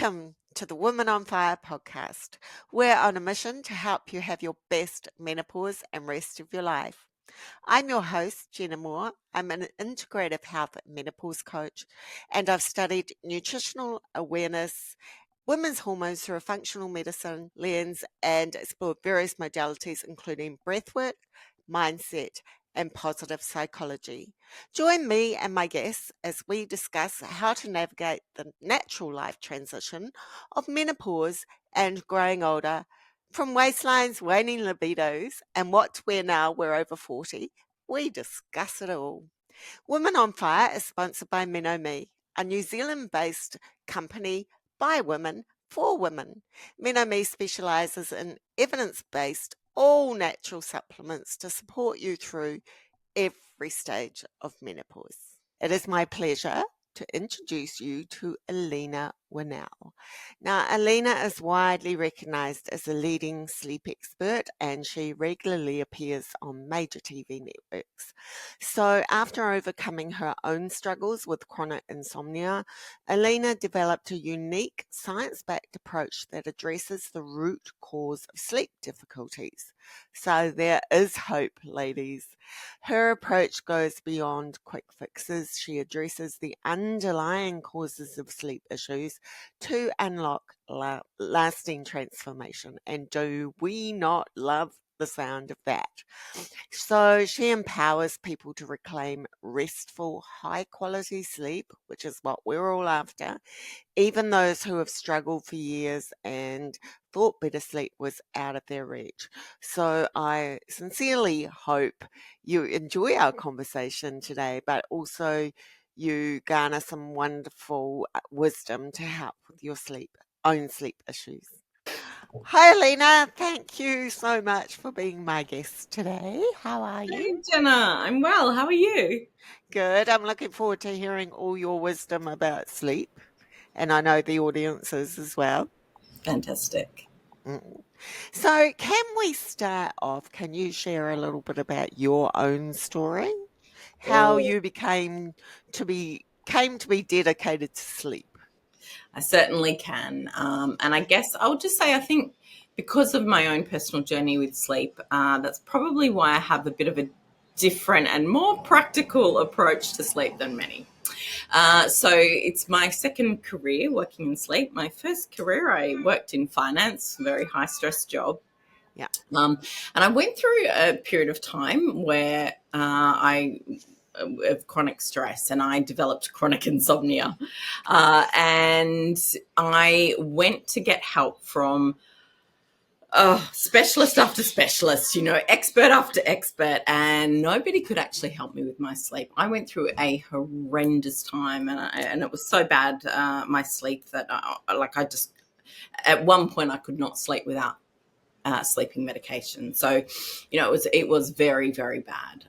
Welcome to the Women on Fire podcast. We're on a mission to help you have your best menopause and rest of your life. I'm your host, Jenna Moore. I'm an integrative health menopause coach, and I've studied nutritional awareness, women's hormones through a functional medicine lens, and explored various modalities, including breathwork, mindset, and positive psychology. Join me and my guests as we discuss how to navigate the natural life transition of menopause and growing older, from waistlines, waning libidos, and what to wear now we're over 40. We discuss it all. Women on Fire is sponsored by MenoMe, a New Zealand-based company by women for women. MenoMe specialises in evidence-based, all-natural supplements to support you through every stage of menopause. It is my pleasure to introduce you to Elina Winnel. Now, Alina is widely recognised as a leading sleep expert, and she regularly appears on major TV networks. So after overcoming her own struggles with chronic insomnia, Alina developed a unique science-backed approach that addresses the root cause of sleep difficulties. So there is hope, ladies. Her approach goes beyond quick fixes. She addresses the underlying causes of sleep issues to unlock lasting transformation. And do we not love the sound of that? So she empowers people to reclaim restful, high quality sleep, which is what we're all after, even those who have struggled for years and thought better sleep was out of their reach. So I sincerely hope you enjoy our conversation today, but also you garner some wonderful wisdom to help with your own sleep issues. Hi, Alina. Thank you so much for being my guest today. How are you? Hey, Jenna. I'm well. How are you? Good. I'm looking forward to hearing all your wisdom about sleep, and I know the audience is as well. Fantastic. So, can we start off? Can you share a little bit about your own story? How you came to be dedicated to sleep? I certainly can. And I guess I'll just say I think because of my own personal journey with sleep, that's probably why I have a bit of a different and more practical approach to sleep than many. So it's my second career working in sleep. My first career, I worked in finance, very high stress job. Yeah. And I went through a period of time where I of chronic stress and I developed chronic insomnia. And I went to get help from specialist after specialist, expert after expert, and nobody could actually help me with my sleep. I went through a horrendous time, and it was so bad, my sleep, that at one point I could not sleep without sleeping medication. So, it was very, very bad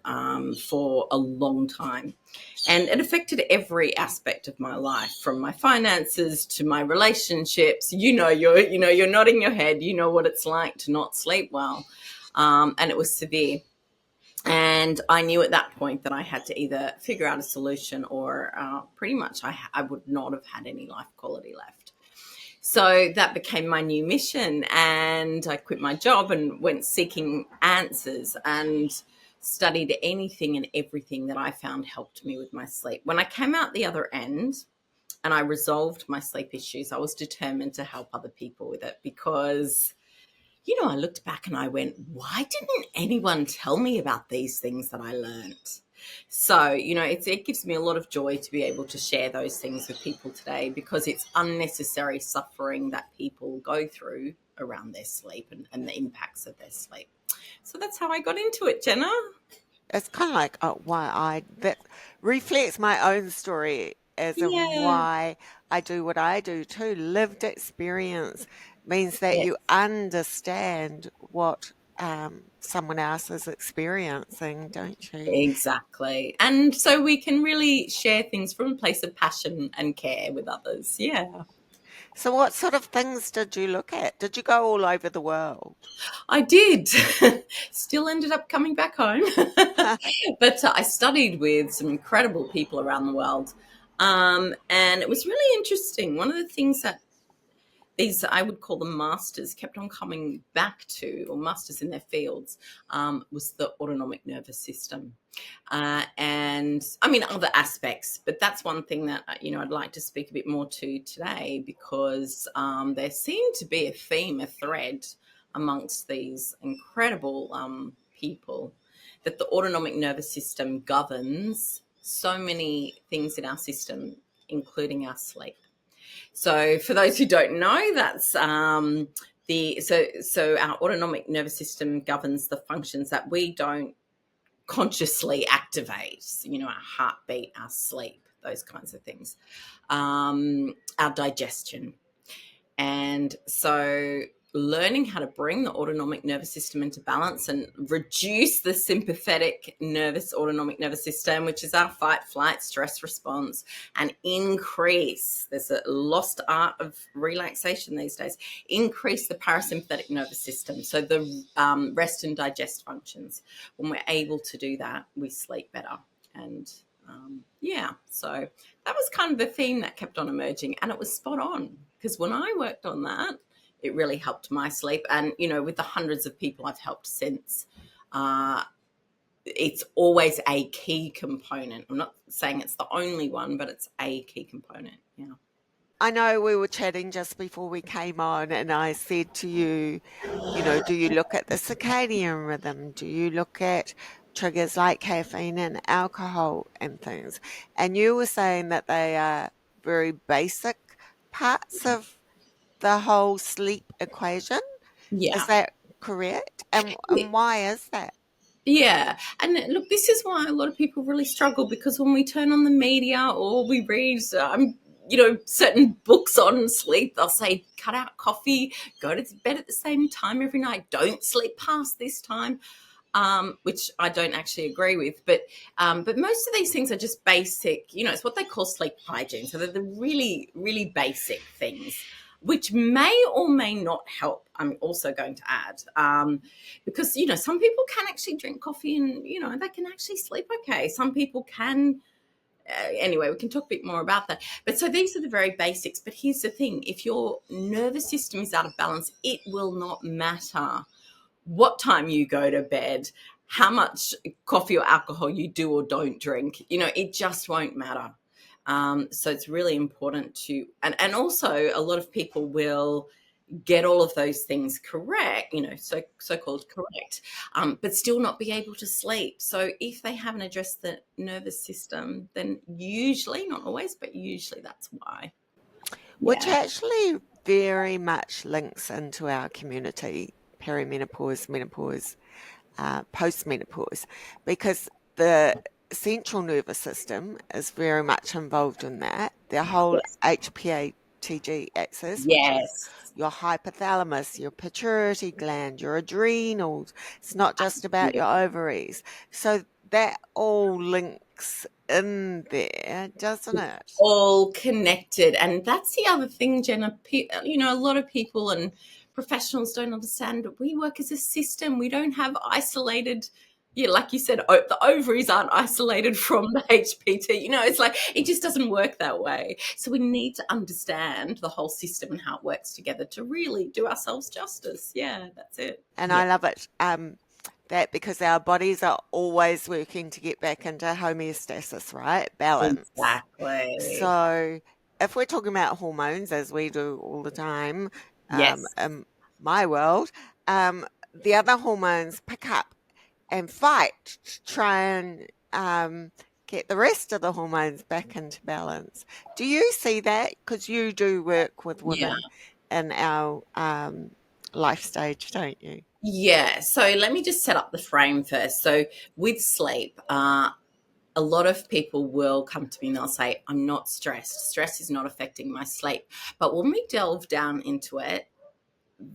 for a long time. And it affected every aspect of my life, from my finances to my relationships. You're nodding your head. You know what it's like to not sleep well. And it was severe. And I knew at that point that I had to either figure out a solution or pretty much I would not have had any life quality left. So that became my new mission, and I quit my job and went seeking answers and studied anything and everything that I found helped me with my sleep. When I came out the other end and I resolved my sleep issues, I was determined to help other people with it because, I looked back and I went, why didn't anyone tell me about these things that I learned? So, it gives me a lot of joy to be able to share those things with people today, because it's unnecessary suffering that people go through around their sleep and the impacts of their sleep. So that's how I got into it, Jenna. It's kind of like that reflects my own story as in why I do what I do too. Lived experience means that you understand what someone else is experiencing, don't you? Exactly. And so we can really share things from a place of passion and care with others. Yeah. So what sort of things did you look at? Did you go all over the world? I did. Still ended up coming back home. But I studied with some incredible people around the world. And it was really interesting. One of the things that these, I would call them masters, kept on coming back to, or masters in their fields, was the autonomic nervous system. And I mean, other aspects, but that's one thing that, I'd like to speak a bit more to today, because there seemed to be a theme, a thread amongst these incredible people, that the autonomic nervous system governs so many things in our system, including our sleep. So for those who don't know, that's so our autonomic nervous system governs the functions that we don't consciously activate, our heartbeat, our sleep, those kinds of things, our digestion. And so learning how to bring the autonomic nervous system into balance and reduce the sympathetic autonomic nervous system, which is our fight, flight, stress response, and increase, there's a lost art of relaxation these days, increase the parasympathetic nervous system. So the rest and digest functions. When we're able to do that, we sleep better. And so that was kind of the theme that kept on emerging, and it was spot on, because when I worked on that, it really helped my sleep. And, with the hundreds of people I've helped since, it's always a key component. I'm not saying it's the only one, but it's a key component. Yeah. I know we were chatting just before we came on, and I said to you, do you look at the circadian rhythm? Do you look at triggers like caffeine and alcohol and things? And you were saying that they are very basic parts of the whole sleep equation. Yeah. Is that correct? And why is that? Yeah. And look, this is why a lot of people really struggle, because when we turn on the media or we read, certain books on sleep, they'll say, cut out coffee, go to bed at the same time every night, don't sleep past this time. Which I don't actually agree with, but most of these things are just basic. It's what they call sleep hygiene. So they're the really, really basic things, which may or may not help. I'm also going to add, because some people can actually drink coffee and they can actually sleep okay. Some people can. Anyway, we can talk a bit more about that. But so these are the very basics. But here's the thing: if your nervous system is out of balance, it will not matter what time you go to bed, how much coffee or alcohol you do or don't drink. It just won't matter. So it's really important to, and also a lot of people will get all of those things correct, so-called correct, but still not be able to sleep. So if they haven't addressed the nervous system, then usually, not always, but usually that's why. Which actually very much links into our community, perimenopause, menopause, post-menopause, because the central nervous system is very much involved in that. The whole HPATG axis, which is your hypothalamus, your pituitary gland, your adrenals. It's not just about your ovaries. So that all links in there, doesn't it? All connected. And that's the other thing, Jenna. A lot of people and professionals don't understand that we work as a system. We don't have isolated, like you said, the ovaries aren't isolated from the HPT. It's like it just doesn't work that way. So we need to understand the whole system and how it works together to really do ourselves justice. Yeah, that's it. And I love it. That because our bodies are always working to get back into homeostasis, right? Balance. Exactly. So if we're talking about hormones, as we do all the time, Yes. in my world, the other hormones pick up and fight to try and get the rest of the hormones back into balance. Do you see that? Because you do work with women in our life stage, don't you? Yeah. So let me just set up the frame first. So with sleep, a lot of people will come to me and they'll say, I'm not stressed. Stress is not affecting my sleep. But when we delve down into it,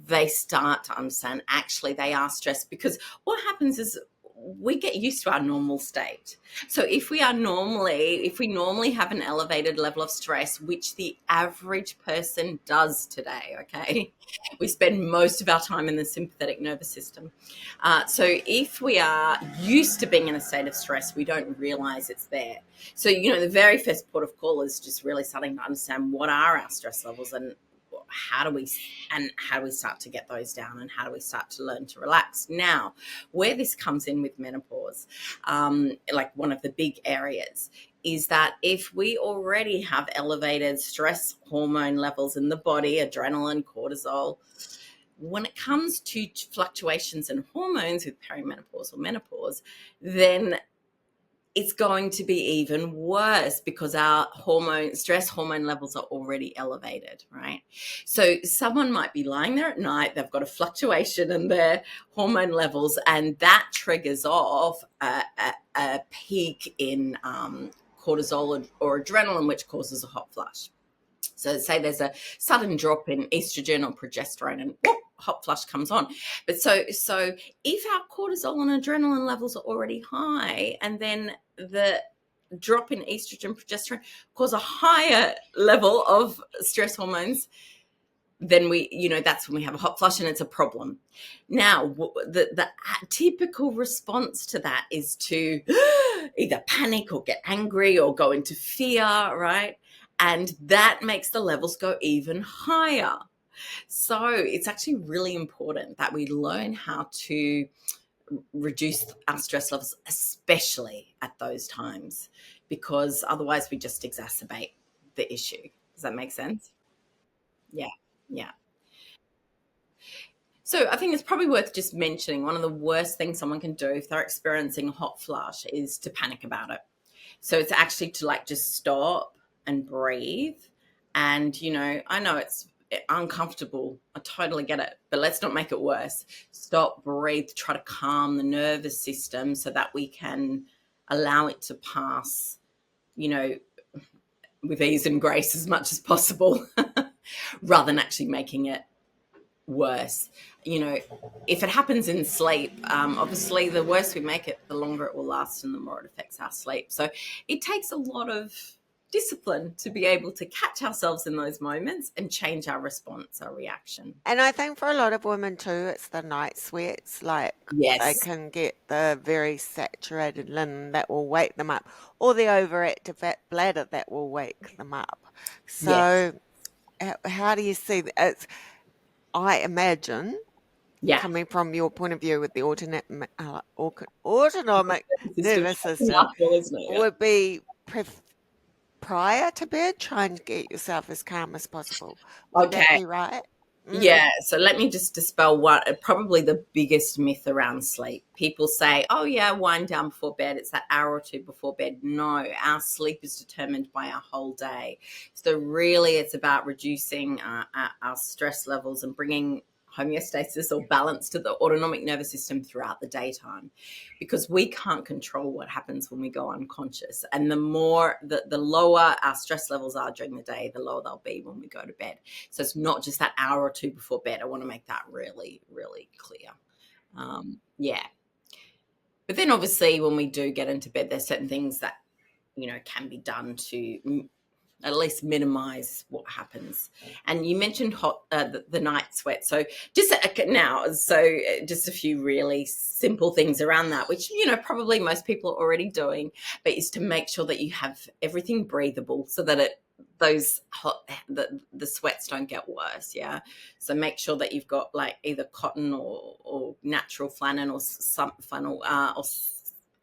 they start to understand actually they are stressed, because what happens is we get used to our normal state. So if we normally have an elevated level of stress, which the average person does today, okay, we spend most of our time in the sympathetic nervous system. So if we are used to being in a state of stress, we don't realize it's there. So, the very first port of call is just really starting to understand what are our stress levels and how do we start to get those down, and how do we start to learn to relax? Now, where this comes in with menopause, like one of the big areas, is that if we already have elevated stress hormone levels in the body, adrenaline, cortisol, when it comes to fluctuations in hormones with perimenopause or menopause, then it's going to be even worse because our stress hormone levels are already elevated, right? So someone might be lying there at night, they've got a fluctuation in their hormone levels, and that triggers off a peak in cortisol or adrenaline, which causes a hot flush. So say there's a sudden drop in estrogen or progesterone, and whoop, hot flush comes on. But so if our cortisol and adrenaline levels are already high, and then the drop in estrogen, progesterone cause a higher level of stress hormones, then that's when we have a hot flush, and it's a problem. Now, the typical response to that is to either panic or get angry or go into fear, right? And that makes the levels go even higher. So it's actually really important that we learn how to reduce our stress levels, especially at those times, because otherwise we just exacerbate the issue. Does that make sense? Yeah. Yeah. So I think it's probably worth just mentioning one of the worst things someone can do if they're experiencing a hot flush is to panic about it. So it's actually to just stop and breathe. And, I know it's uncomfortable. I totally get it, but let's not make it worse. Stop, breathe, try to calm the nervous system so that we can allow it to pass, with ease and grace as much as possible, rather than actually making it worse. If it happens in sleep, obviously the worse we make it, the longer it will last and the more it affects our sleep. So it takes a lot of discipline to be able to catch ourselves in those moments and change our response, our reaction. And I think for a lot of women too, it's the night sweats. Like they Yes. can get the very saturated linen that will wake them up, or the overactive fat bladder that will wake them up. Yes. So, how do you see that? I imagine, Yeah. coming from your point of view with the autonomic nervous system, Mouthful, isn't it? Yeah. would be prior to bed, trying to get yourself as calm as possible. Would that Okay. be right? Yeah, so let me just dispel probably the biggest myth around sleep. People say, oh yeah, wind down before bed. It's that hour or two before bed. No, our sleep is determined by our whole day. So really it's about reducing our stress levels and bringing homeostasis or balance to the autonomic nervous system throughout the daytime, because we can't control what happens when we go unconscious. And the lower our stress levels are during the day, the lower they'll be when we go to bed. So it's not just that hour or two before bed. I want to make that really, really clear. Yeah. But then obviously when we do get into bed, there's certain things that, can be done to at least minimize what happens. And you mentioned the night sweat. So just just a few really simple things around that, which, probably most people are already doing, but is to make sure that you have everything breathable so that the sweats don't get worse. Yeah. So make sure that you've got either cotton or natural flannel or some flannel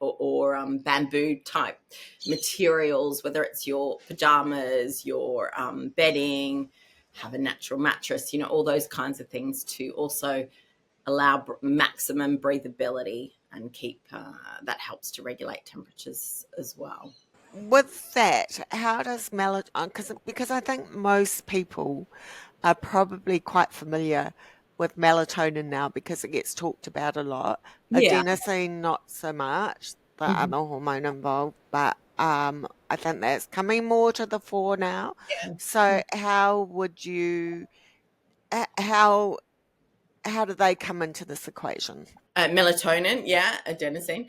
or bamboo type materials, whether it's your pajamas, your bedding, have a natural mattress, all those kinds of things to also allow maximum breathability and keep that helps to regulate temperatures as well. With that, how does melatonin, because I think most people are probably quite familiar with melatonin now because it gets talked about a lot. Yeah. Adenosine, not so much, the Mhm. other hormone involved, but I think that's coming more to the fore now. So how would you, how do they come into this equation? Melatonin, yeah, adenosine.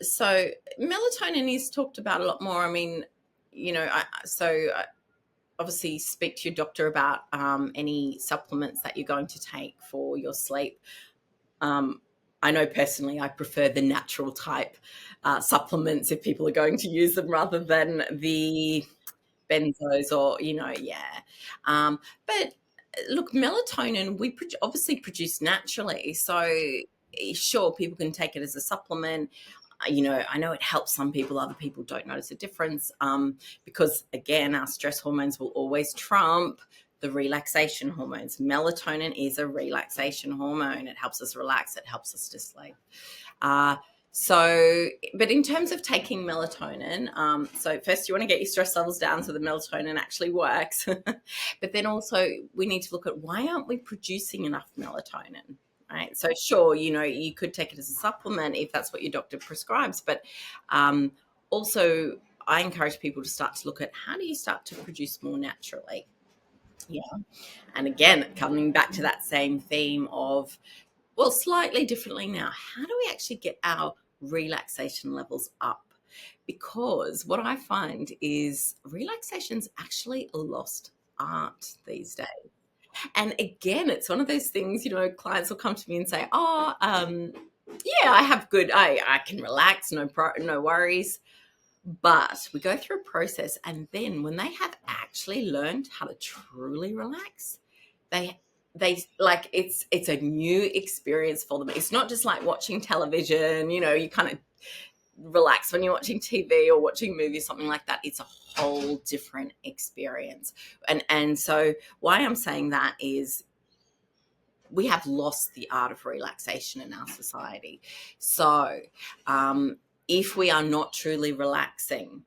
So melatonin is talked about a lot more. I mean, obviously speak to your doctor about any supplements that you're going to take for your sleep. I know personally I prefer the natural type supplements if people are going to use them rather than the benzos or, but look, melatonin we obviously produce naturally. So sure, people can take it as a supplement. I know it helps some people, other people don't notice a difference, because again, our stress hormones will always trump the relaxation hormones. Melatonin is a relaxation hormone. It helps us relax. It helps us to sleep. Uh, so, but in terms of taking melatonin, so first you want to get your stress levels down so the melatonin actually works. But then also we need to look at why aren't we producing enough melatonin? Right. So sure, you could take it as a supplement if that's what your doctor prescribes. But also I encourage people to start to look at how do you start to produce more naturally? Yeah. And again, coming back to that same theme of, well, slightly differently now, how do we actually get our relaxation levels up? Because what I find is relaxation's actually a lost art these days. And again, it's one of those things, clients will come to me and say, yeah, I can relax, no worries. But we go through a process, and then when they have actually learned how to truly relax, they like it's a new experience for them. It's not just like watching television, you kind of relax when you're watching TV or watching movies, something like that. It's a whole different experience. And so why I'm saying that is we have lost the art of relaxation in our society. So if we are not truly relaxing,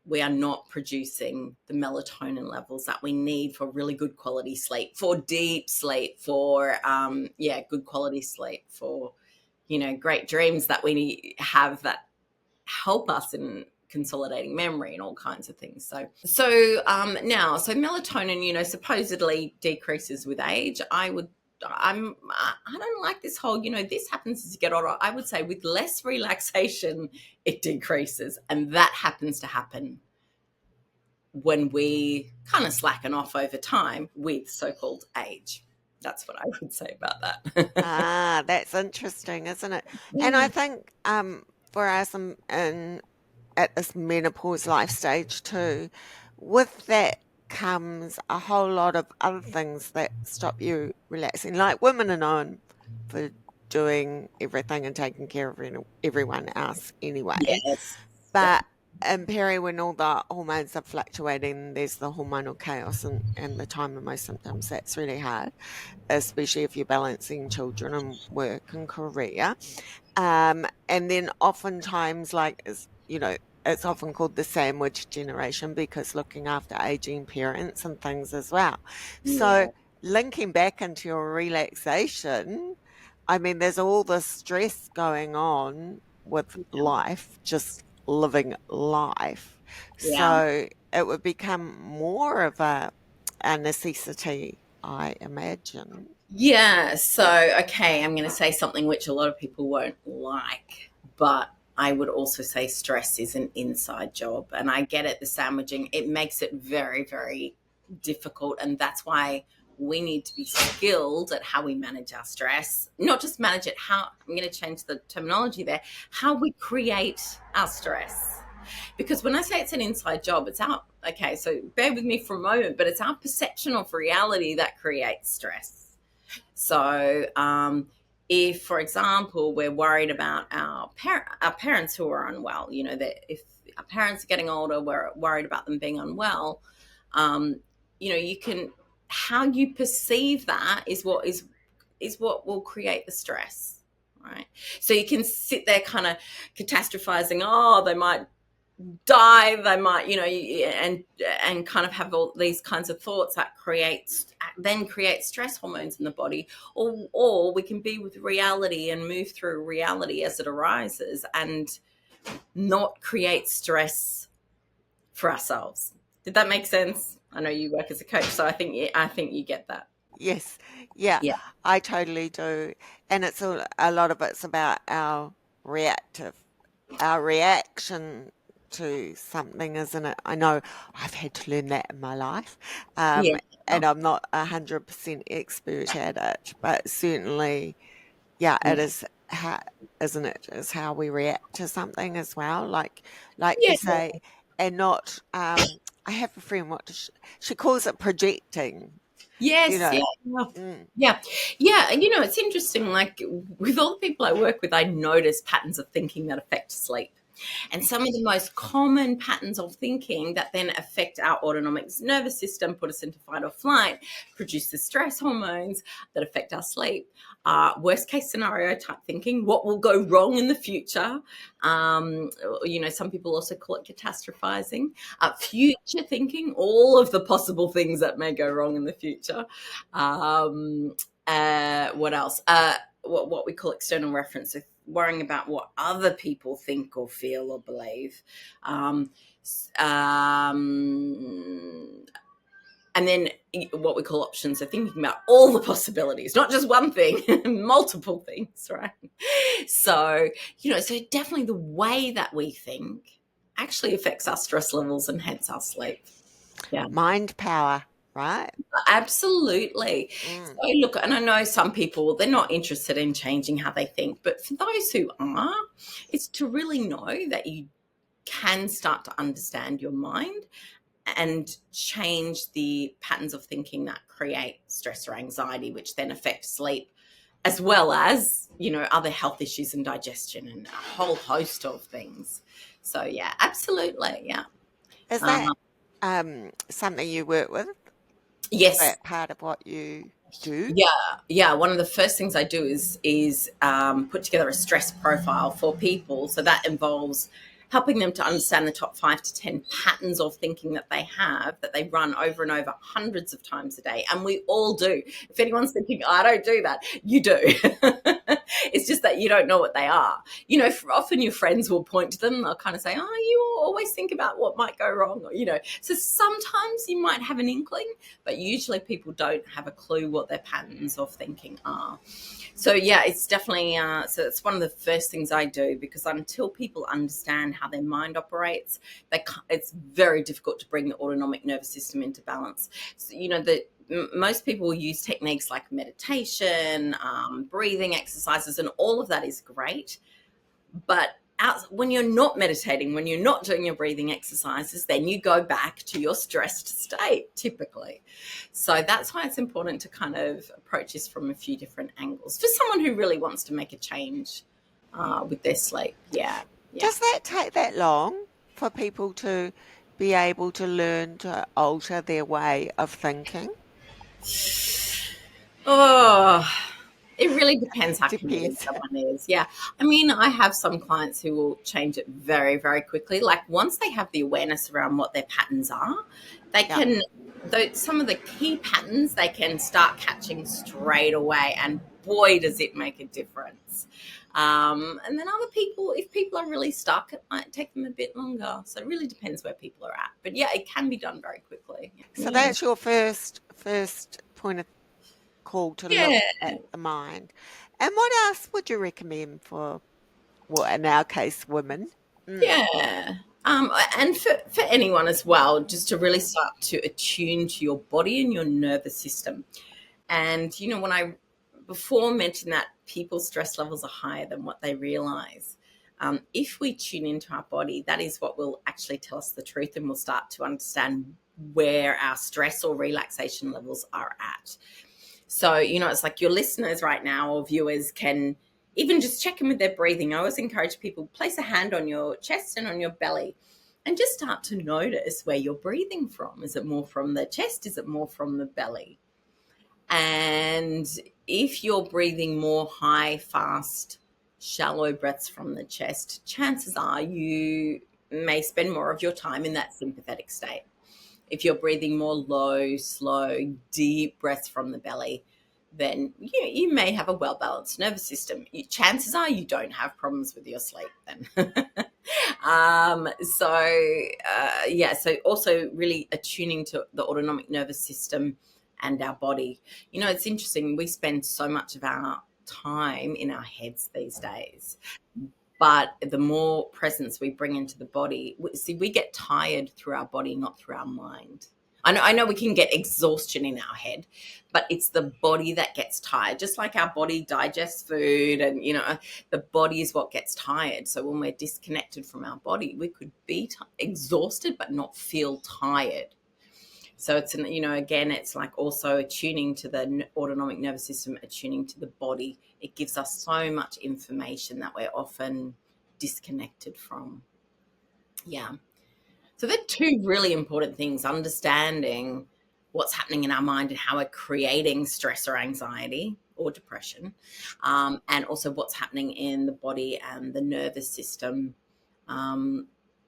we are not producing the melatonin levels that we need for really good quality sleep, for deep sleep, for good quality sleep, for great dreams that we have that help us in consolidating memory and all kinds of things. So melatonin, supposedly decreases with age. I don't like this whole, this happens as you get older. I would say with less relaxation, it decreases. And that happens to happen when we kind of slacken off over time with so-called age. That's what I would say about that. That's interesting, isn't it? And I think for us at this menopause life stage too, with that comes a whole lot of other things that stop you relaxing. Like women are known for doing everything and taking care of everyone else anyway. Yes. Yeah. But in peri, when all the hormones are fluctuating, there's the hormonal chaos and the time of most symptoms. That's really hard, especially if you're balancing children and work and career. And then oftentimes, it's often called the sandwich generation because looking after aging parents and things as well. Yeah. So linking back into your relaxation, I mean, there's all this stress going on with life, just living life. Yeah. So it would become more of a necessity, I imagine. Yeah. So, okay, I'm going to say something which a lot of people won't like, but I would also say stress is an inside job. And I get it, the sandwiching, it makes it very, very difficult. And that's why we need to be skilled at how we manage our stress, not just manage it, how I'm going to change the terminology there, how we create our stress. Because when I say it's an inside job, it's our, okay, so bear with me for a moment, but it's our perception of reality that creates stress. So, if, for example, we're worried about our parents who are unwell, that if our parents are getting older, we're worried about them being unwell. You can, how you perceive that is what will create the stress, right? So you can sit there kind of catastrophizing, oh, they might die, they might, and kind of have all these kinds of thoughts that create stress hormones in the body. Or we can be with reality and move through reality as it arises and not create stress for ourselves. Did that make sense? I know you work as a coach, so I think you get that. Yes, yeah, Yeah. I totally do. And a lot of it's about our reaction to something, isn't it? I know I've had to learn that in my life, Yeah. and I'm not 100% expert at it, but certainly, yeah, Yeah. it is how, isn't it? Is how we react to something as well, like you Yeah. say, and not. I have a friend. She calls it projecting. you Yes, know. yeah. Mm. Yeah. Yeah. And it's interesting, like with all the people I work with, I notice patterns of thinking that affect sleep. And some of the most common patterns of thinking that then affect our autonomic nervous system, put us into fight or flight, produce the stress hormones that affect our sleep, worst case scenario type thinking, what will go wrong in the future. Some people also call it catastrophizing, future thinking, all of the possible things that may go wrong in the future. What else? What we call external reference, worrying about what other people think or feel or believe. Um, and then what we call options, so thinking about all the possibilities, not just one thing, multiple things, right? So, so definitely the way that we think actually affects our stress levels and hence our sleep. Yeah. Mind power, right? Absolutely. So Mm. look, and I know some people, they're not interested in changing how they think, but for those who are, it's to really know that you can start to understand your mind and change the patterns of thinking that create stress or anxiety, which then affect sleep, as well as, other health issues and digestion and a whole host of things. So yeah, absolutely. Yeah. Is that Um, something you work with? Is yes. that part of what you do? Yeah, yeah. One of the first things I do is put together a stress profile for people. So that involves helping them to understand the top 5 to 10 patterns of thinking that they have, that they run over and over hundreds of times a day, and we all do. If anyone's thinking, "I don't do that," you do. It's just that you don't know what they are. Often your friends will point to them. They'll kind of say, "Oh, you always think about what might go wrong," or. So sometimes you might have an inkling, but usually people don't have a clue what their patterns of thinking are. So yeah, it's definitely so it's one of the first things I do, because until people understand how their mind operates, it's very difficult to bring the autonomic nervous system into balance. So, most people will use techniques like meditation, breathing exercises, and all of that is great. But when you're not meditating, when you're not doing your breathing exercises, then you go back to your stressed state typically. So that's why it's important to kind of approach this from a few different angles for someone who really wants to make a change with their sleep. Yeah. Yeah. Does that take that long for people to be able to learn to alter their way of thinking? Oh, it really depends how committed Depends. someone is. Yeah. I mean, I have some clients who will change it very, very quickly. Like once they have the awareness around what their patterns are, they Yeah. can, though some of the key patterns they can start catching straight away. And boy, does it make a difference. And then other people, if people are really stuck, it might take them a bit longer. So it really depends where people are at. But yeah, it can be done very quickly. So Yeah. that's your first point of call to look Yeah. at the mind. And what else would you recommend for, well, in our case, women? Mm. Yeah. And for anyone as well, just to really start to attune to your body and your nervous system. And, when I before mentioned that people's stress levels are higher than what they realize, if we tune into our body, that is what will actually tell us the truth, and we'll start to understand where our stress or relaxation levels are at. So, it's like your listeners right now or viewers can even just check in with their breathing. I always encourage people, place a hand on your chest and on your belly and just start to notice where you're breathing from. Is it more from the chest? Is it more from the belly? And if you're breathing more high, fast, shallow breaths from the chest, chances are you may spend more of your time in that sympathetic state. If you're breathing more low, slow, deep breaths from the belly, then you may have a well-balanced nervous system. Chances are you don't have problems with your sleep then. So also really attuning to the autonomic nervous system and our body. It's interesting. We spend so much of our time in our heads these days. But the more presence we bring into the body, we get tired through our body, not through our mind. I know we can get exhaustion in our head, but it's the body that gets tired. Just like our body digests food and, the body is what gets tired. So when we're disconnected from our body, we could be exhausted but not feel tired. So it's again, it's like also attuning to the autonomic nervous system, attuning to the body. It gives us so much information that we're often disconnected from. Yeah. So they're two really important things: understanding what's happening in our mind and how we're creating stress or anxiety or depression, and also what's happening in the body and the nervous system.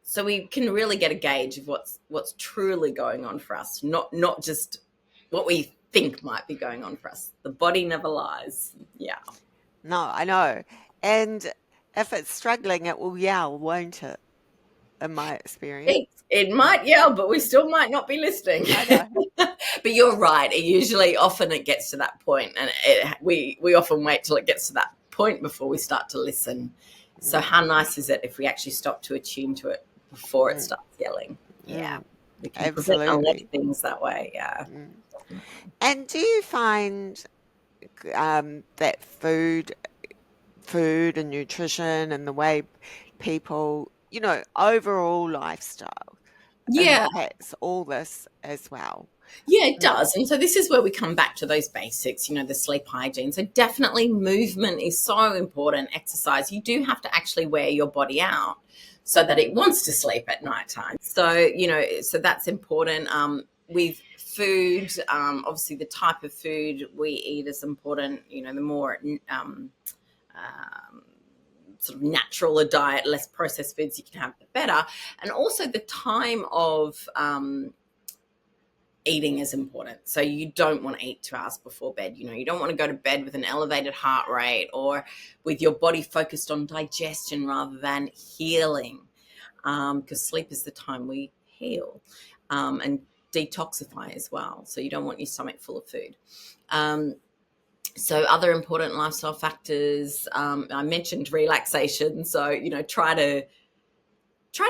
So we can really get a gauge of what's truly going on for us, not just what we think might be going on for us. The body never lies. Yeah. No, I know. And if it's struggling, it will yell, won't it? In my experience. It might yell, but we still might not be listening. I know. But you're right. Often it gets to that point, and we often wait till it gets to that point before we start to listen. So how nice is it if we actually stop to attune to it before it starts yelling? Yeah, we can prevent a lot of things that way. Yeah. And do you find that food and nutrition and the way people, overall lifestyle impacts all this as well? Yeah, it does. And so this is where we come back to those basics, the sleep hygiene. So definitely movement is so important. Exercise. You do have to actually wear your body out so that it wants to sleep at nighttime. So, so that's important. With food, obviously the type of food we eat is important. The more sort of natural a diet, less processed foods you can have, the better. And also the time of eating is important. So you don't want to eat 2 hours before bed. You don't want to go to bed with an elevated heart rate or with your body focused on digestion rather than healing, because sleep is the time we heal and detoxify as well. So you don't want your stomach full of food. So other important lifestyle factors, I mentioned relaxation. So, try to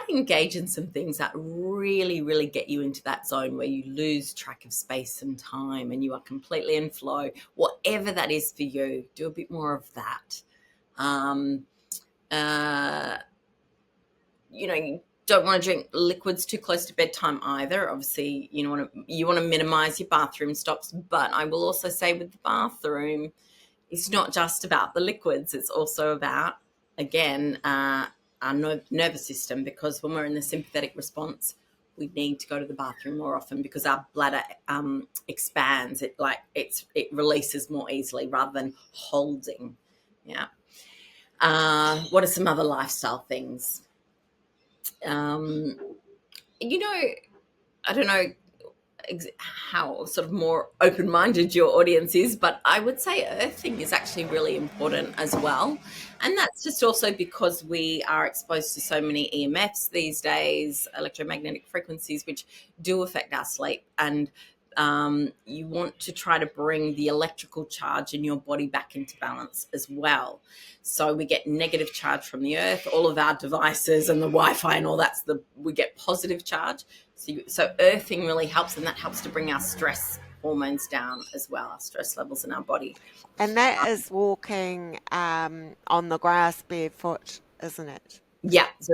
engage in some things that really, really get you into that zone where you lose track of space and time and you are completely in flow. Whatever that is for you, do a bit more of that. You don't want to drink liquids too close to bedtime either. Obviously, you want to minimize your bathroom stops. But I will also say with the bathroom, it's not just about the liquids. It's also about, again, our nervous system, because when we're in the sympathetic response, we need to go to the bathroom more often because our bladder expands. It releases more easily rather than holding. Yeah. What are some other lifestyle things? I don't know how sort of more open-minded your audience is, but I would say earthing is actually really important as well. And that's just also because we are exposed to so many EMFs these days, electromagnetic frequencies, which do affect our sleep. And you want to try to bring the electrical charge in your body back into balance as well. So we get negative charge from the earth, all of our devices and the Wi-Fi and all we get positive charge. So earthing really helps, and that helps to bring our stress hormones down as well, our stress levels in our body. And that is walking on the grass barefoot, isn't it? Yeah, so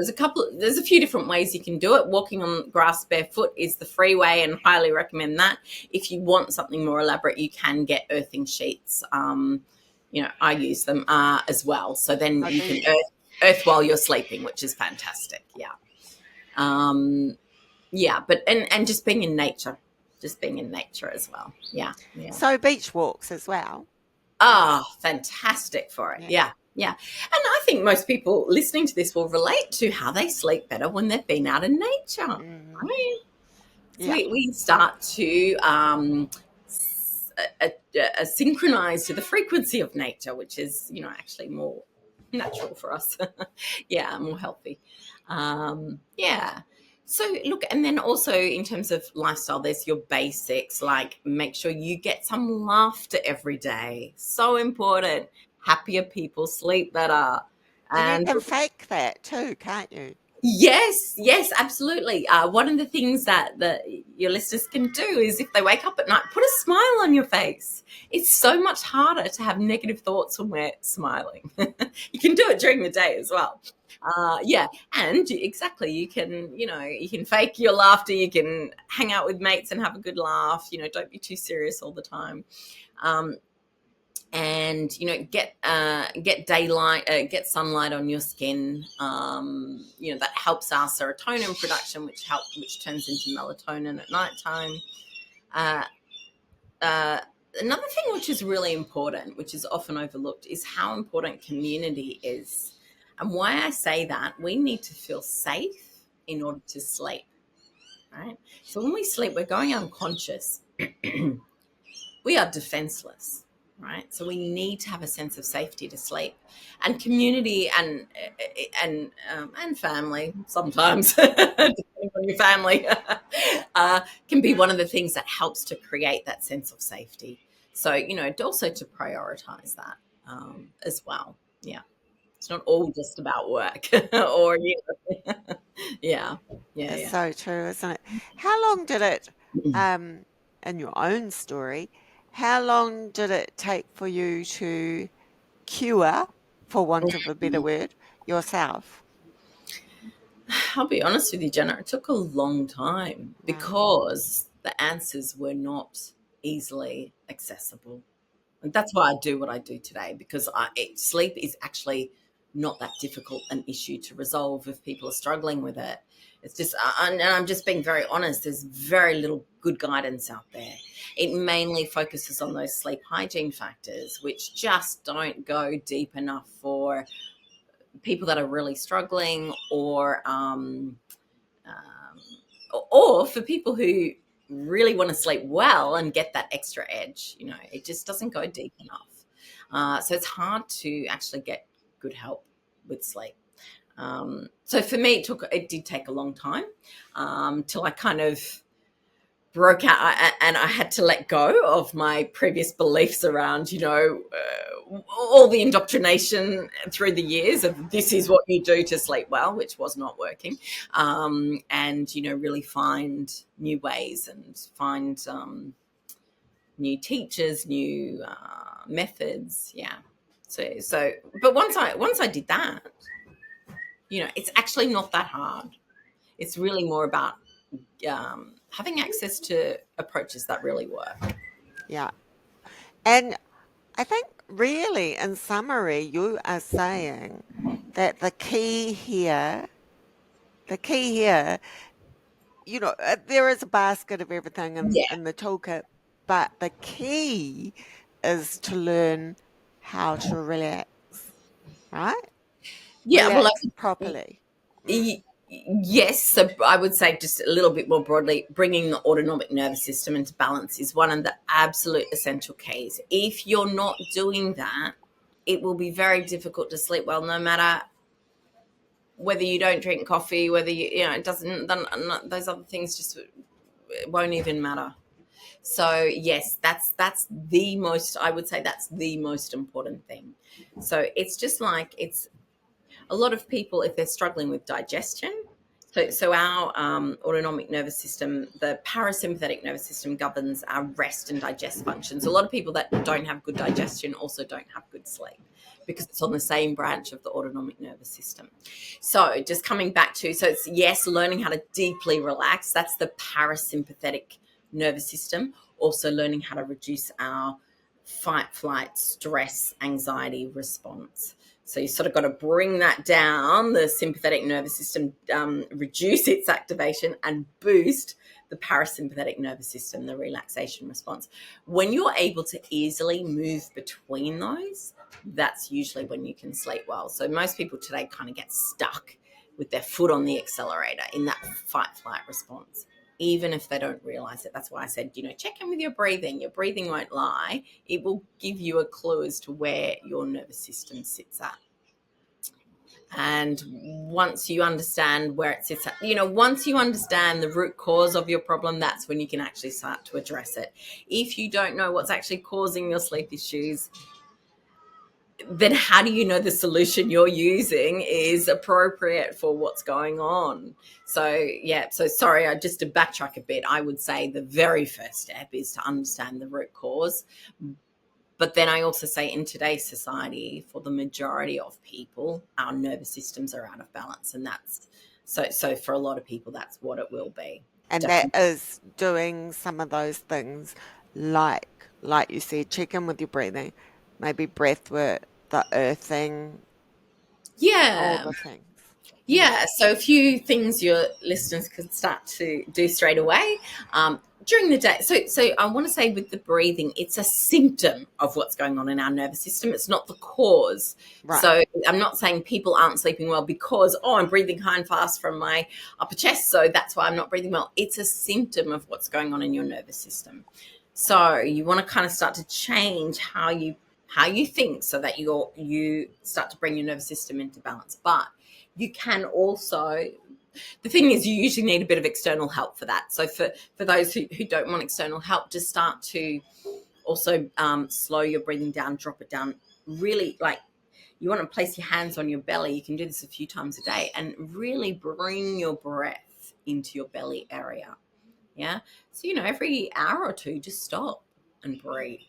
there's a few different ways you can do it. Walking on grass barefoot is the free way, and highly recommend that. If you want something more elaborate, you can get earthing sheets. I use them as well. So then you can earth while you're sleeping, which is fantastic. Yeah. But and just being in nature as well. Yeah. So beach walks as well. Fantastic for it. Yeah. And I think most people listening to this will relate to how they sleep better when they've been out in nature. Right? So we start to synchronize to the frequency of nature, which is, actually more natural for us. More healthy. So look, and then also in terms of lifestyle, there's your basics, like make sure you get some laughter every day. So important. Happier people sleep better. And you can fake that too, can't you? Yes, absolutely. One of the things that your listeners can do is if they wake up at night, put a smile on your face. It's so much harder to have negative thoughts when we're smiling. You can do it during the day as well. Yeah, and exactly, you can fake your laughter, you can hang out with mates and have a good laugh, don't be too serious all the time. And get daylight, get sunlight on your skin. That helps our serotonin production, which turns into melatonin at nighttime. Another thing which is really important, which is often overlooked, is how important community is. And why I say that, we need to feel safe in order to sleep, right? So when we sleep, we're going unconscious. We are defenseless, right? So we need to have a sense of safety to sleep, and community and family sometimes, depending on your family, can be one of the things that helps to create that sense of safety. So also to prioritize that as well. Yeah, it's not all just about work or yeah. It's so true, isn't it? How long did it, in your own story, how long did it take for you to cure, for want of a better word, yourself? I'll be honest with you, Jenna, it took a long time Wow. because the answers were not easily accessible. And that's why I do what I do today, because sleep is actually not that difficult an issue to resolve if people are struggling with it. It's just, and I'm just being very honest, there's very little good guidance out there. It mainly focuses on those sleep hygiene factors, which just don't go deep enough for people that are really struggling, or for people who really want to sleep well and get that extra edge. It just doesn't go deep enough. So it's hard to actually get good help with sleep. So for me, it did take a long time till I kind of broke out, and I had to let go of my previous beliefs around, all the indoctrination through the years of this is what you do to sleep well, which was not working, and really find new ways and find new teachers, new methods. Yeah. So, but once I did that, it's actually not that hard. It's really more about having access to approaches that really work. Yeah. And I think really, in summary, you are saying that the key here, there is a basket of everything Yeah. in the toolkit, but the key is to learn how to relax, right? Yeah. Well, Relax properly. Mm. yes. So I would say, just a little bit more broadly, bringing the autonomic nervous system into balance is one of the absolute essential keys. If you're not doing that, it will be very difficult to sleep well, no matter whether you don't drink coffee, whether it doesn't, those other things just won't even matter. So yes, that's the most, I would say that's the most important thing. So it's just like, it's a lot of people, if they're struggling with digestion. So our autonomic nervous system, the parasympathetic nervous system, governs our rest and digest functions. A lot of people that don't have good digestion also don't have good sleep, because it's on the same branch of the autonomic nervous system. So just coming back to, so it's, yes, learning how to deeply relax. That's the parasympathetic nervous system. Also learning how to reduce our fight, flight, stress, anxiety response. So you sort of got to bring that down, the sympathetic nervous system, reduce its activation, and boost the parasympathetic nervous system, the relaxation response. When you're able to easily move between those, that's usually when you can sleep well. So most people today kind of get stuck with their foot on the accelerator in that fight, flight response, even if they don't realize it. That's why I said, check in with your breathing. Your breathing won't lie. It will give you a clue as to where your nervous system sits at. And once you understand where it sits at, once you understand the root cause of your problem, that's when you can actually start to address it. If you don't know what's actually causing your sleep issues, then how do you know the solution you're using is appropriate for what's going on? So, yeah, so sorry, just to backtrack a bit, I would say the very first step is to understand the root cause. But then I also say in today's society, for the majority of people, our nervous systems are out of balance. And that's so for a lot of people, that's what it will be. And that Definitely. is doing some of those things like you said, check in with your breathing, maybe breath work, the earthing, all Yeah. the things. Mm. Yeah, so a few things your listeners can start to do straight away during the day. So I want to say with the breathing, it's a symptom of what's going on in our nervous system. It's not the cause. Right. So I'm not saying people aren't sleeping well because, I'm breathing high and fast from my upper chest, so that's why I'm not breathing well. It's a symptom of what's going on in your nervous system. So you want to kind of start to change how you think so that you start to bring your nervous system into balance. But you can also, the thing is, you usually need a bit of external help for that. So for those who don't want external help, just start to also slow your breathing down, drop it down. Really, like, you want to place your hands on your belly. You can do this a few times a day and really bring your breath into your belly area. Yeah. So, every hour or two, just stop and breathe.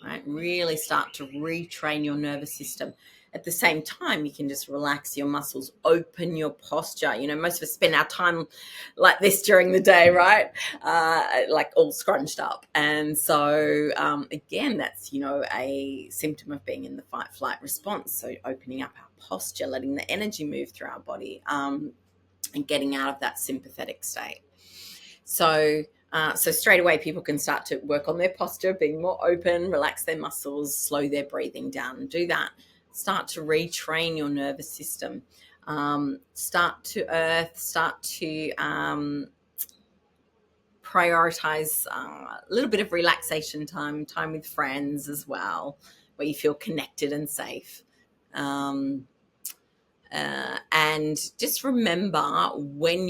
Right? Really start to retrain your nervous system. At the same time, you can just relax your muscles, open your posture. Most of us spend our time like this during the day, right? Like all scrunched up. And so, again, that's, a symptom of being in the fight flight response. So opening up our posture, letting the energy move through our body, and getting out of that sympathetic state. So straight away, people can start to work on their posture, being more open, relax their muscles, slow their breathing down, and do that. Start to retrain your nervous system. Start to earth, start to prioritize a little bit of relaxation time with friends as well, where you feel connected and safe. And just remember when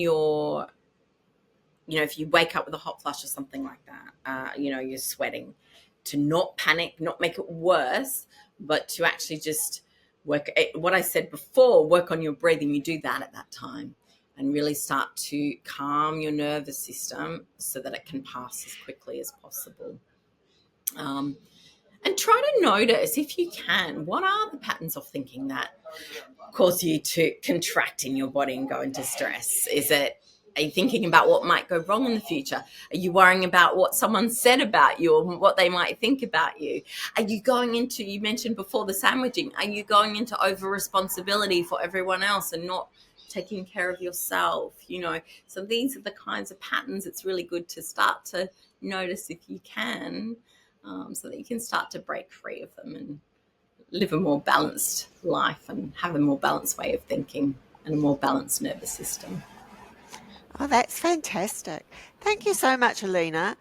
if you wake up with a hot flush or something like that, you're sweating, to not panic, not make it worse, but to actually just what I said before, work on your breathing. You do that at that time and really start to calm your nervous system so that it can pass as quickly as possible. And try to notice, if you can, what are the patterns of thinking that cause you to contract in your body and go into stress? Are you thinking about what might go wrong in the future? Are you worrying about what someone said about you or what they might think about you? Are you going into, you mentioned before, the sandwiching, are you going into over responsibility for everyone else and not taking care of yourself? So these are the kinds of patterns it's really good to start to notice if you can, so that you can start to break free of them and live a more balanced life and have a more balanced way of thinking and a more balanced nervous system. Oh, that's fantastic. Thank you so much, Alina.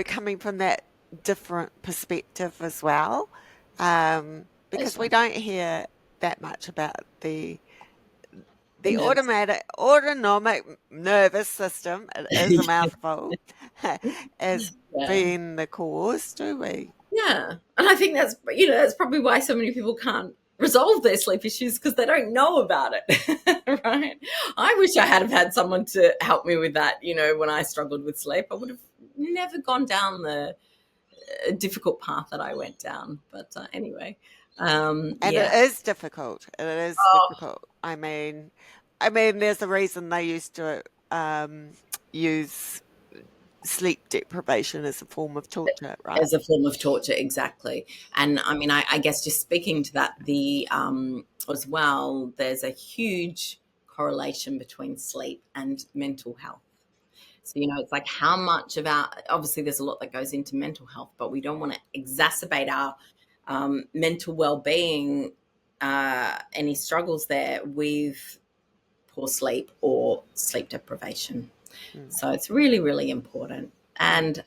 Coming from that different perspective as well, because we Pleasure. don't hear that much about the The nervous. autonomic nervous system. It is a mouthful, as Yeah. being the cause, do we? Yeah. And I think that's probably why so many people can't resolve their sleep issues, because they don't know about it. Right. I wish I had someone to help me with that. When I struggled with sleep, I would have never gone down the difficult path that I went down. But anyway, And it yeah. is difficult. It is Oh, difficult. I mean, there's a reason they used to use sleep deprivation as a form of torture, right? as a form of torture, exactly. And I mean, I guess just speaking to that, the as well, there's a huge correlation between sleep and mental health. So, it's like how much of our, obviously there's a lot that goes into mental health, but we don't want to exacerbate our mental well-being, any struggles there, with poor sleep or sleep deprivation. Mm. So it's really, really important. And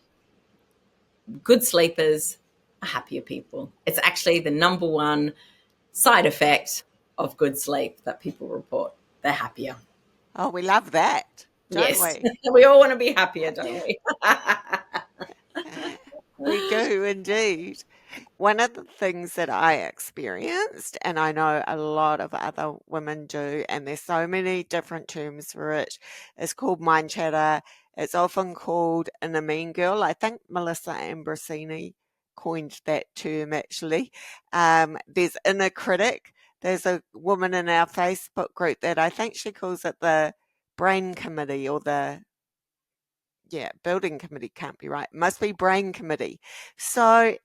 good sleepers are happier people. It's actually the number one side effect of good sleep that people report. They're happier. Oh, we love that, don't Yes. we? We all want to be happier, don't we? We do indeed. One of the things that I experienced, and I know a lot of other women do, and there's so many different terms for it, is called mind chatter. It's often called inner mean girl. I think Melissa Ambrosini coined that term actually. There's inner critic. There's a woman in our Facebook group that I think she calls it the brain committee or the, yeah, building committee can't be right. Must be brain committee. So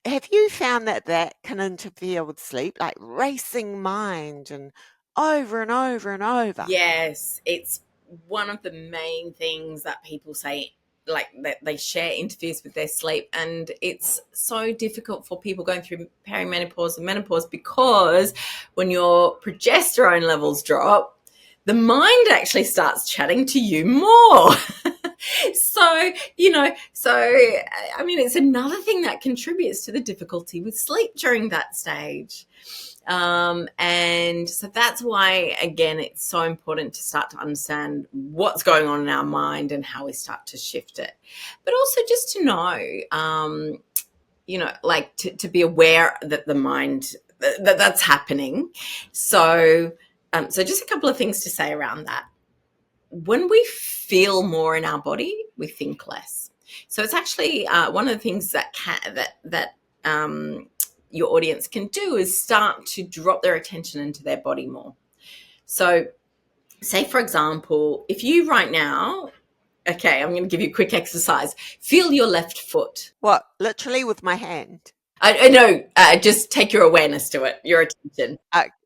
have you found that that can interfere with sleep, like racing mind and over and over and over? Yes, it's one of the main things that people say, like that they share interferes with their sleep. And it's so difficult for people going through perimenopause and menopause because when your progesterone levels drop, the mind actually starts chatting to you more. So, I mean, it's another thing that contributes to the difficulty with sleep during that stage. And so that's why, again, it's so important to start to understand what's going on in our mind and how we start to shift it. But also just to know, like to be aware that the mind, that's happening. So just a couple of things to say around that. When we feel more in our body, we think less. So it's actually one of the things that your audience can do is start to drop their attention into their body more. So say, for example, if you right now, okay, I'm going to give you a quick exercise. Feel your left foot. What? Literally with my hand? I know, just take your awareness to it, your attention.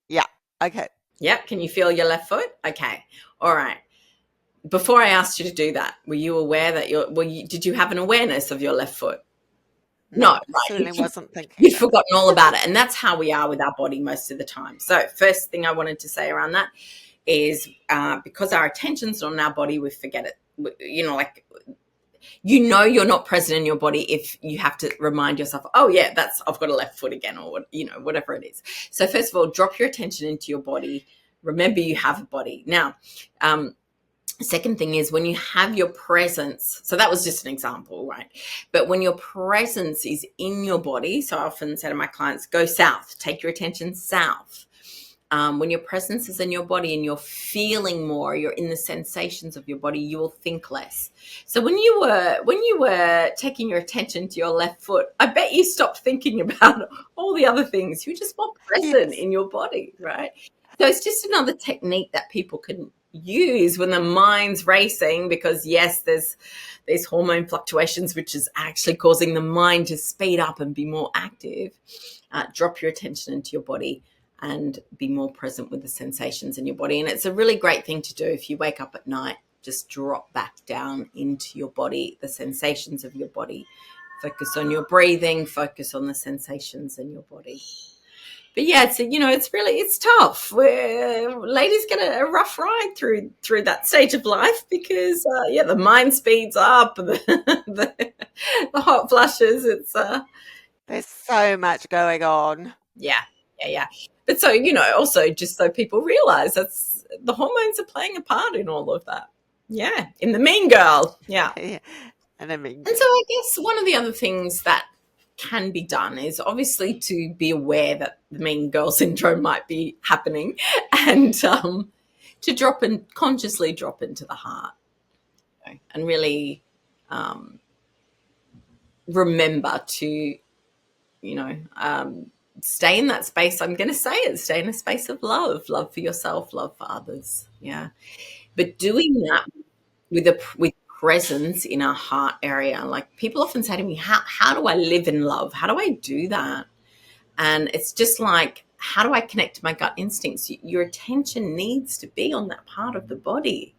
Yeah. Okay. Yep. Can you feel your left foot? Okay. All right. Before I asked you to do that, were you aware that did you have an awareness of your left foot? No, No, certainly right. wasn't thinking You've about forgotten all about it. And that's how we are with our body most of the time. So first thing I wanted to say around that is because our attention's not on our body, we forget it. You're not present in your body if you have to remind yourself, oh yeah, I've got a left foot again, or whatever it is. So first of all, drop your attention into your body. Remember you have a body. Now, second thing is when you have your presence, so that was just an example, right? But when your presence is in your body, so I often say to my clients, go south, take your attention south. When your presence is in your body and you're feeling more, you're in the sensations of your body, you will think less. So when you were taking your attention to your left foot, I bet you stopped thinking about all the other things. You're just more present in your body, right? So it's just another technique that people can use when the mind's racing, because yes, there's hormone fluctuations, which is actually causing the mind to speed up and be more active. Drop your attention into your body and be more present with the sensations in your body. And it's a really great thing to do if you wake up at night. Just drop back down into your body, the sensations of your body. Focus on your breathing, focus on the sensations in your body. But yeah, it's tough. Ladies get a rough ride through that stage of life because the mind speeds up, the hot flushes. It's There's so much going on. yeah. But so also just so people realize that's the hormones are playing a part in all of that. Yeah, in the mean girl. Yeah. And I mean, And so I guess one of the other things that can be done is obviously to be aware that the mean girl syndrome might be happening and to consciously drop into the heart, and really remember to, stay in that space. I'm going to say it, stay in a space of love for yourself, love for others. Yeah. But doing that with presence in our heart area. Like people often say to me, how do I live in love? How do I do that? And it's just like, how do I connect to my gut instincts? Your attention needs to be on that part of the body.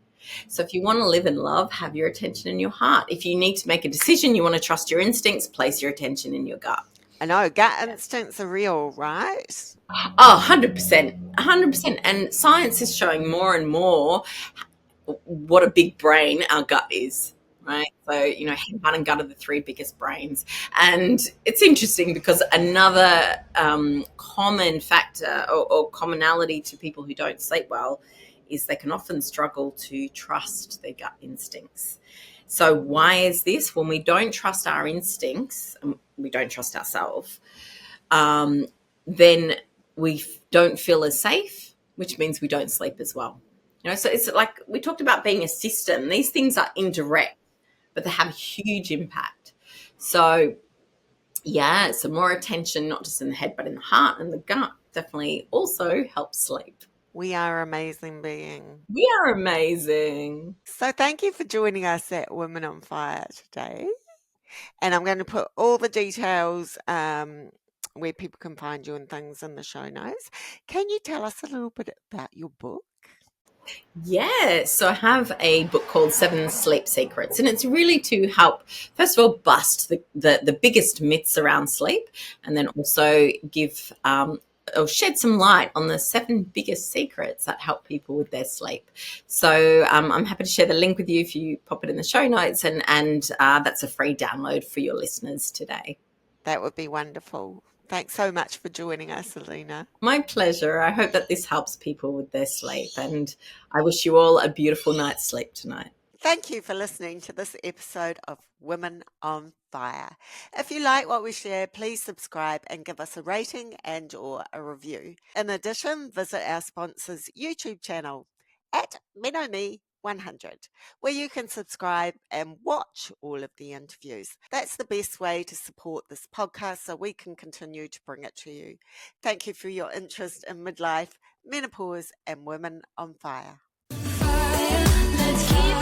So if you want to live in love, have your attention in your heart. If you need to make a decision, you want to trust your instincts, place your attention in your gut. I know gut instincts are real, right? Oh, 100%. 100%. And science is showing more and more what a big brain our gut is, right? So, head, heart, and gut are the three biggest brains. And it's interesting because another common factor or commonality to people who don't sleep well is they can often struggle to trust their gut instincts. So why is this? When we don't trust our instincts, we don't trust ourselves, then we don't feel as safe, which means we don't sleep as well. So it's like we talked about being a system. These things are indirect, but they have a huge impact. So yeah, so more attention, not just in the head, but in the heart and the gut, definitely also helps sleep. We are amazing beings. We are amazing. So thank you for joining us at Women on Fire today. And I'm going to put all the details where people can find you and things in the show notes. Can you tell us a little bit about your book? Yeah, so I have a book called 7 Sleep Secrets, and it's really to help, first of all, bust the biggest myths around sleep, and then also give or shed some light on the 7 biggest secrets that help people with their sleep. So I'm happy to share the link with you if you pop it in the show notes, and that's a free download for your listeners today. That would be wonderful. Thanks so much for joining us, Alina. My pleasure. I hope that this helps people with their sleep, and I wish you all a beautiful night's sleep tonight. Thank you for listening to this episode of Women on Fire. If you like what we share, please subscribe and give us a rating and or a review. In addition, visit our sponsor's YouTube channel at MenoMe 100, where you can subscribe and watch all of the interviews. That's the best way to support this podcast so we can continue to bring it to you. Thank you for your interest in midlife, menopause, and Women on Fire. Let's keep